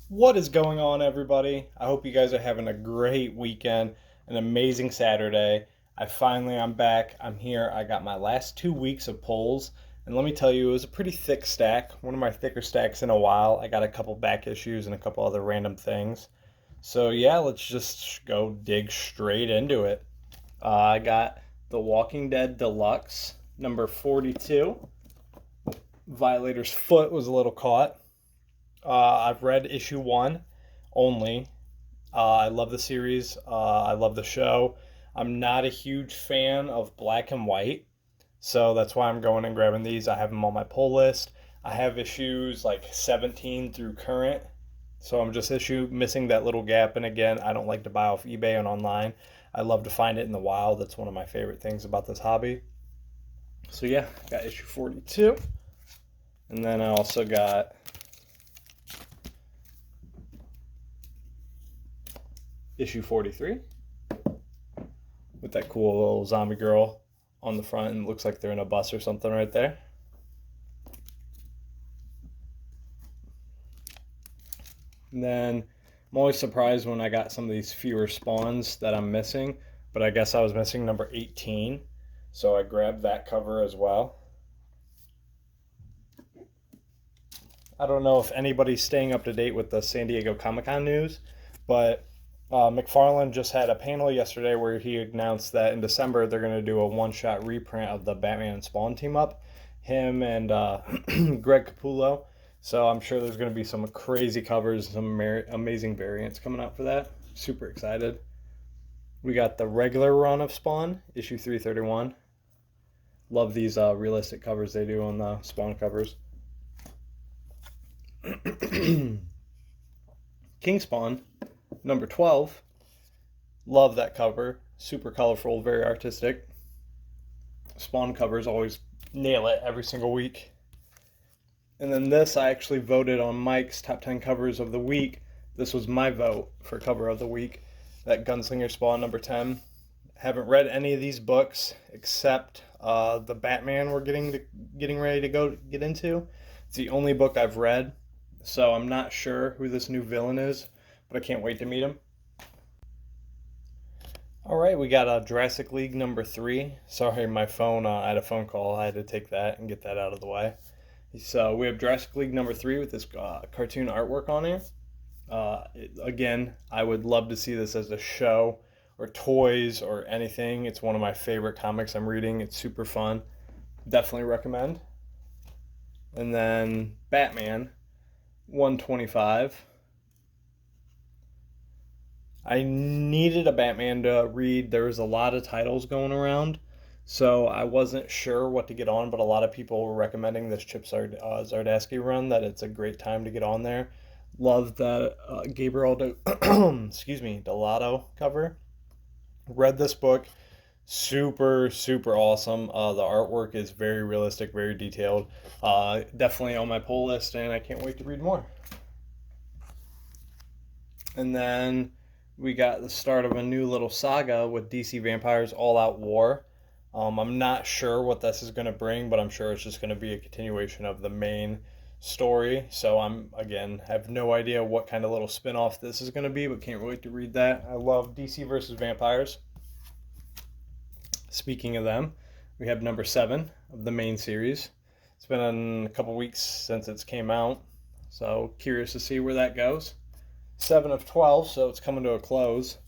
What is going on, everybody? I hope you guys are having a great weekend, an amazing Saturday. I'm back. I'm here. I got my last 2 weeks of polls, and let me tell you, it was a pretty thick stack. One of my thicker stacks in a while. I got a couple back issues and a couple other random things. So, yeah, let's just go dig straight into it. I got The Walking Dead Deluxe, number 42. Violator's foot was a little caught. I've read issue one only. I love the series. I love the show. I'm not a huge fan of black and white, so that's why I'm going and grabbing these. I have them on my pull list. I have issues like 17 through current, so I'm just missing that little gap. And again, I don't like to buy off eBay and online. I love to find it in the wild. That's one of my favorite things about this hobby. So yeah, got issue 42, and then I also got issue 43 with that cool little zombie girl on the front, and it looks like they're in a bus or something right there. And then I'm always surprised when I got some of these fewer spawns that I'm missing, but I guess I was missing number 18, so I grabbed that cover as well. I don't know if anybody's staying up to date with the San Diego Comic-Con news, but McFarlane just had a panel yesterday where he announced that in December they're going to do a one-shot reprint of the Batman and Spawn team up, him and Greg Capullo. So I'm sure there's going to be some crazy covers, some amazing variants coming out for that. Super excited. We got the regular run of Spawn, issue 331. Love these realistic covers they do on the Spawn covers. King Spawn, number 12. Love that cover. Super colorful, very artistic. Spawn covers always nail it every single week. And then this, I actually voted on Mike's top 10 covers of the week. This was my vote for cover of the week. That Gunslinger Spawn, number 10. Haven't read any of these books except the Batman we're getting ready to get into. It's the only book I've read, so I'm not sure who this new villain is, but I can't wait to meet him. All right, we got Jurassic League number 3. Sorry, my phone, I had a phone call. I had to take that and get that out of the way. So we have Jurassic League number 3 with this cartoon artwork on here. Again, I would love to see this as a show or toys or anything. It's one of my favorite comics I'm reading. It's super fun. Definitely recommend. And then Batman 125. I needed a Batman to read. There was a lot of titles going around, so I wasn't sure what to get on, but a lot of people were recommending this Chip Zdarsky run, that it's a great time to get on there. Love that Gabriel Delato cover. Read this book. Super, super awesome. The artwork is very realistic, very detailed. Definitely on my pull list, and I can't wait to read more. And then we got the start of a new little saga with DC Vampires All Out War. I'm not sure what this is going to bring, but I'm sure it's just going to be a continuation of the main story. So have no idea what kind of little spin-off this is going to be, but can't wait to read that. I love DC versus Vampires. Speaking of them, we have number 7 of the main series. It's been a couple weeks since it's came out, so curious to see where that goes. 7 of 12, so it's coming to a close.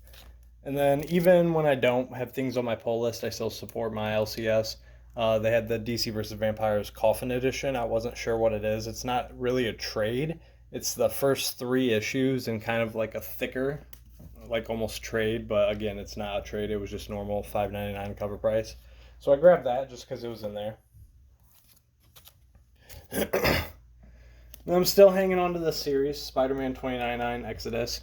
And then even when I don't have things on my pull list, I still support my LCS. They had the DC vs. Vampires Coffin Edition. I wasn't sure what it is. It's not really a trade. It's the first 3 issues and kind of like a thicker, like almost trade, but again, it's not a trade. It was just normal $5.99 cover price. So I grabbed that just because it was in there. I'm still hanging on to this series, Spider-Man 2099 Exodus.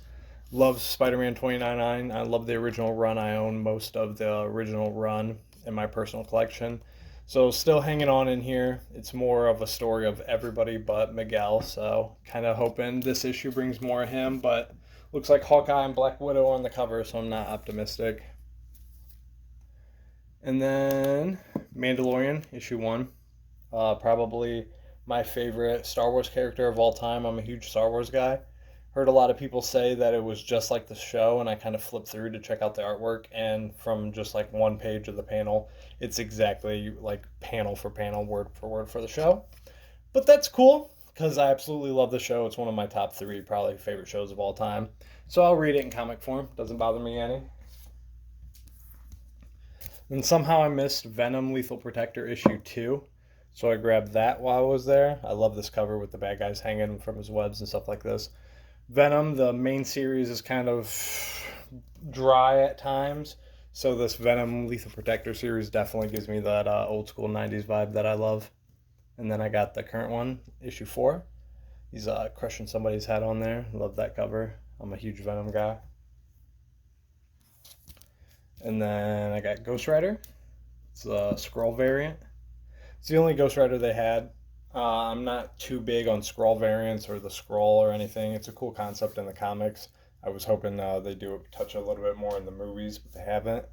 Love Spider-Man 2099. I love the original run. I own most of the original run in my personal collection. So still hanging on in here. It's more of a story of everybody but Miguel, so kind of hoping this issue brings more of him, but looks like Hawkeye and Black Widow on the cover, so I'm not optimistic. And then Mandalorian Issue One. Probably my favorite Star Wars character of all time. I'm a huge Star Wars guy. Heard a lot of people say that it was just like the show, and I kind of flipped through to check out the artwork, and from just like one page of the panel, it's exactly like panel for panel, word for word for the show. But that's cool because I absolutely love the show. It's one of my top three probably favorite shows of all time. So I'll read it in comic form. Doesn't bother me any. And somehow I missed Venom Lethal Protector issue 2. So I grabbed that while I was there. I love this cover with the bad guys hanging from his webs and stuff like this. Venom, the main series, is kind of dry at times. So this Venom Lethal Protector series definitely gives me that old school 90s vibe that I love. And then I got the current one, issue 4. He's crushing somebody's head on there. Love that cover. I'm a huge Venom guy. And then I got Ghost Rider. It's a Skrull variant. It's the only Ghost Rider they had. I'm not too big on Skrull variants or the Skrull or anything. It's a cool concept in the comics. I was hoping they do touch a little bit more in the movies, but they haven't.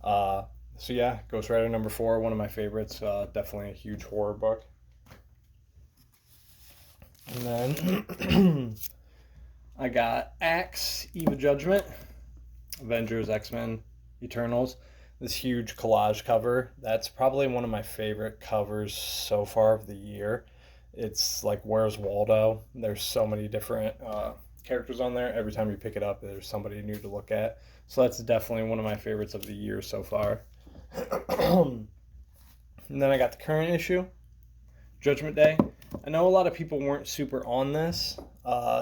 So yeah, Ghost Rider number 4, one of my favorites. Definitely a huge horror book. And then I got Axe, Eve of Judgment, Avengers, X-Men, Eternals. This huge collage cover. That's probably one of my favorite covers so far of the year. It's like Where's Waldo? There's so many different characters on there. Every time you pick it up, there's somebody new to look at. So that's definitely one of my favorites of the year so far. And then I got the current issue, Judgment Day. I know a lot of people weren't super on this,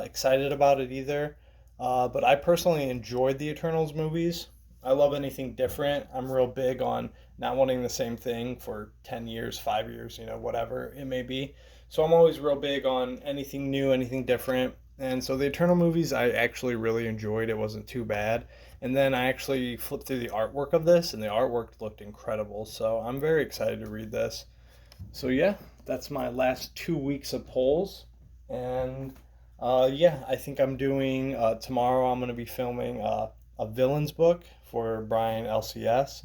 excited about it either, but I personally enjoyed the Eternals movies. I love anything different. I'm real big on not wanting the same thing for 10 years, 5 years, whatever it may be. So I'm always real big on anything new, anything different. And so the Eternal movies I actually really enjoyed. It wasn't too bad. And then I actually flipped through the artwork of this, and the artwork looked incredible. So I'm very excited to read this. So yeah, that's my last 2 weeks of polls. And yeah, I think I'm doing, tomorrow I'm going to be filming a villains book for Brian LCS.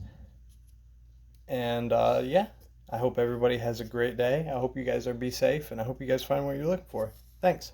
And yeah, I hope everybody has a great day. I hope you guys be safe, and I hope you guys find what you're looking for. Thanks.